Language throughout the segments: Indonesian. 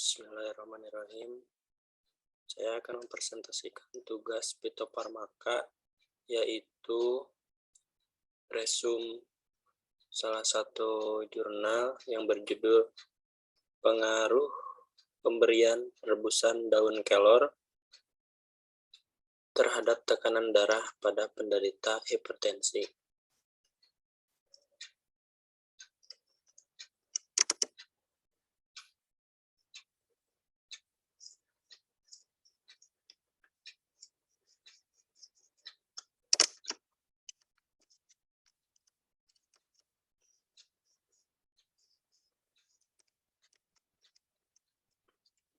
Bismillahirrahmanirrahim. Saya akan mempresentasikan tugas fitofarmaka, yaitu resume salah satu jurnal yang berjudul Pengaruh Pemberian Rebusan Daun Kelor terhadap tekanan darah pada penderita hipertensi.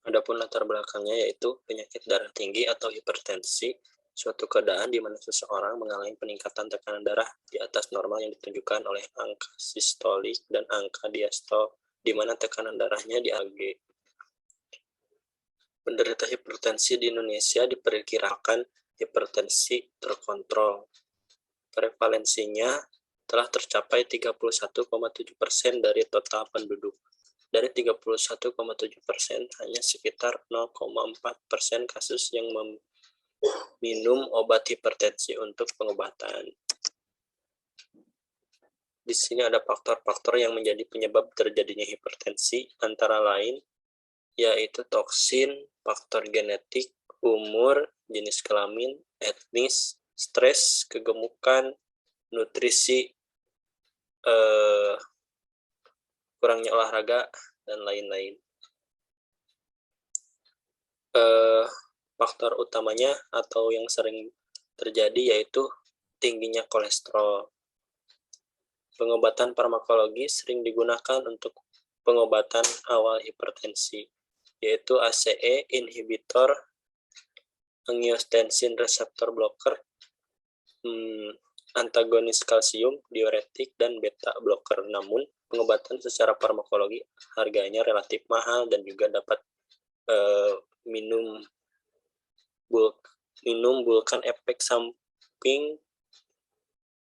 Adapun latar belakangnya yaitu penyakit darah tinggi atau hipertensi, suatu keadaan di mana seseorang mengalami peningkatan tekanan darah di atas normal yang ditunjukkan oleh angka sistolik dan angka diastol, di mana tekanan darahnya di AG. Penderita hipertensi di Indonesia diperkirakan hipertensi terkontrol. Prevalensinya telah tercapai 31,7% dari total penduduk. Dari 31,7%, hanya sekitar 0,4% kasus yang meminum obat hipertensi untuk pengobatan. Di sini ada faktor-faktor yang menjadi penyebab terjadinya hipertensi, antara lain yaitu toksin, faktor genetik, umur, jenis kelamin, etnis, stres, kegemukan, nutrisi, kurangnya olahraga, dan lain-lain. Faktor utamanya atau yang sering terjadi yaitu tingginya kolesterol. Pengobatan farmakologi sering digunakan untuk pengobatan awal hipertensi, yaitu ACE inhibitor, angiotensin reseptor blocker, antagonis kalsium, diuretik, dan beta blocker. Namun, pengobatan secara farmakologi harganya relatif mahal dan juga dapat menimbulkan efek samping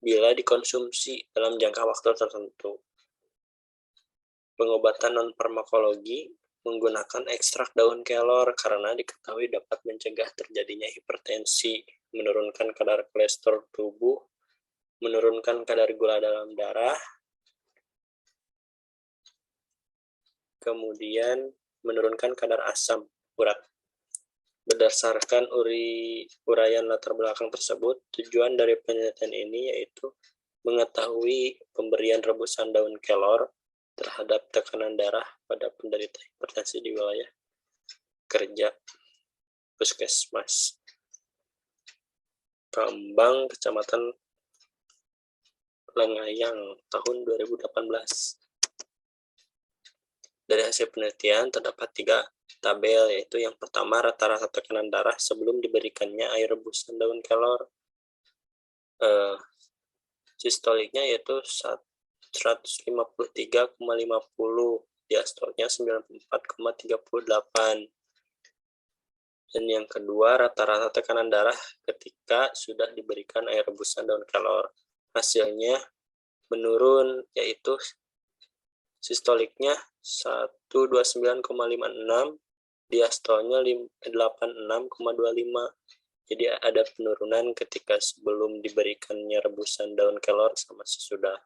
bila dikonsumsi dalam jangka waktu tertentu. Pengobatan non-farmakologi menggunakan ekstrak daun kelor karena diketahui dapat mencegah terjadinya hipertensi, menurunkan kadar kolesterol tubuh, menurunkan kadar gula dalam darah, kemudian menurunkan kadar asam urat. Berdasarkan uraian latar belakang tersebut, tujuan dari penelitian ini yaitu mengetahui pemberian rebusan daun kelor terhadap tekanan darah pada penderita hipertensi di wilayah kerja Puskesmas Kambang, Kecamatan Lengayang, tahun 2018. Dari hasil penelitian terdapat 3 tabel, yaitu yang pertama rata-rata tekanan darah sebelum diberikannya air rebusan daun kelor. Sistoliknya yaitu 153,50, diastolnya 94,38. Dan yang kedua rata-rata tekanan darah ketika sudah diberikan air rebusan daun kelor. Hasilnya menurun, yaitu sistoliknya 129,56, diastolnya 86,25. Jadi ada penurunan ketika sebelum diberikannya rebusan daun kelor sama sesudah.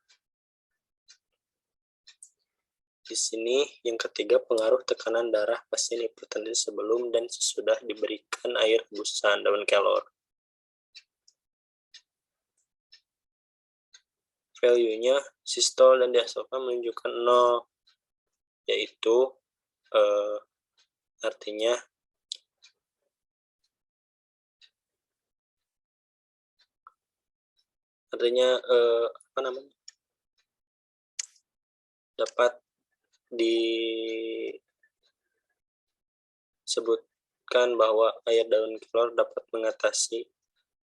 Di sini yang ketiga pengaruh tekanan darah pasien hipertensi sebelum dan sesudah diberikan air rebusan daun kelor. Value-nya sistol dan diastolnya menunjukkan 0, yaitu artinya dapat disebutkan bahwa air daun kelor dapat mengatasi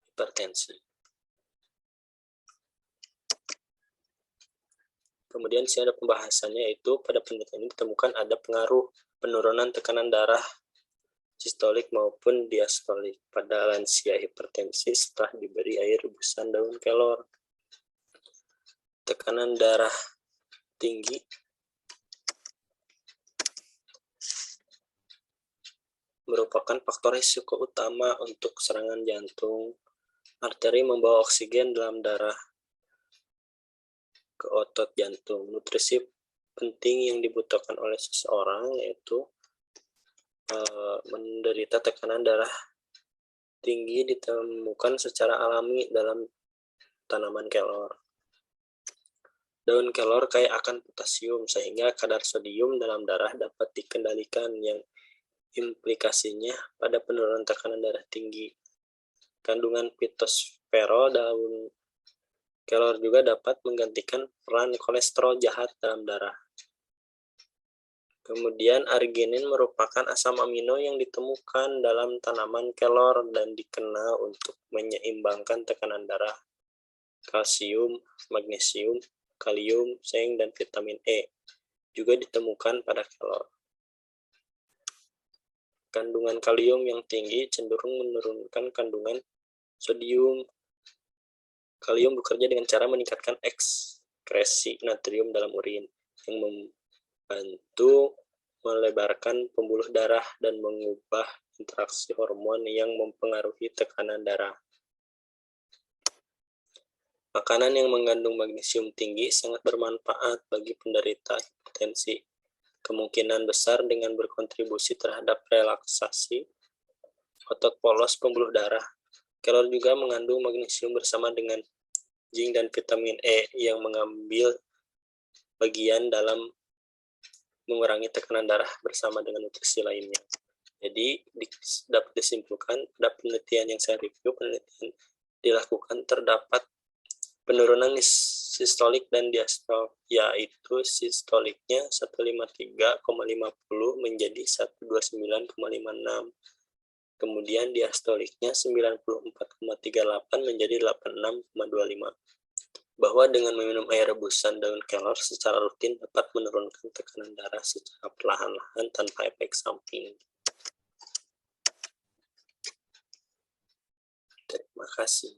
hipertensi. Kemudian sini ada pembahasannya, yaitu pada penelitian ini ditemukan ada pengaruh penurunan tekanan darah sistolik maupun diastolik pada lansia hipertensi setelah diberi air rebusan daun kelor. Tekanan darah tinggi merupakan faktor risiko utama untuk serangan jantung. Arteri membawa oksigen dalam darah ke otot jantung. Nutrisi penting yang dibutuhkan oleh seseorang yaitu menderita tekanan darah tinggi ditemukan secara alami dalam tanaman kelor. Daun kelor kaya akan potasium sehingga kadar sodium dalam darah dapat dikendalikan yang implikasinya pada penurunan tekanan darah tinggi. Kandungan fitosferol daun kelor juga dapat menggantikan peran kolesterol jahat dalam darah. Kemudian arginin merupakan asam amino yang ditemukan dalam tanaman kelor dan dikenal untuk menyeimbangkan tekanan darah. Kalsium, magnesium, kalium, seng, dan vitamin E juga ditemukan pada kelor. Kandungan kalium yang tinggi cenderung menurunkan kandungan sodium. Kalium bekerja dengan cara meningkatkan ekskresi natrium dalam urin yang membantu melebarkan pembuluh darah dan mengubah interaksi hormon yang mempengaruhi tekanan darah. Makanan yang mengandung magnesium tinggi sangat bermanfaat bagi penderita hipertensi. Kemungkinan besar dengan berkontribusi terhadap relaksasi otot polos pembuluh darah. Kelor juga mengandung magnesium bersama dengan zinc dan vitamin E yang mengambil bagian dalam mengurangi tekanan darah bersama dengan nutrisi lainnya. Jadi dapat disimpulkan pada penelitian yang saya review, penelitian dilakukan terdapat penurunan sistolik dan diastolik, yaitu sistoliknya 153,50 menjadi 129,56. Kemudian diastoliknya 94,38 menjadi 86,25. Bahwa dengan meminum air rebusan daun kelor secara rutin dapat menurunkan tekanan darah secara perlahan-lahan tanpa efek samping. Terima kasih.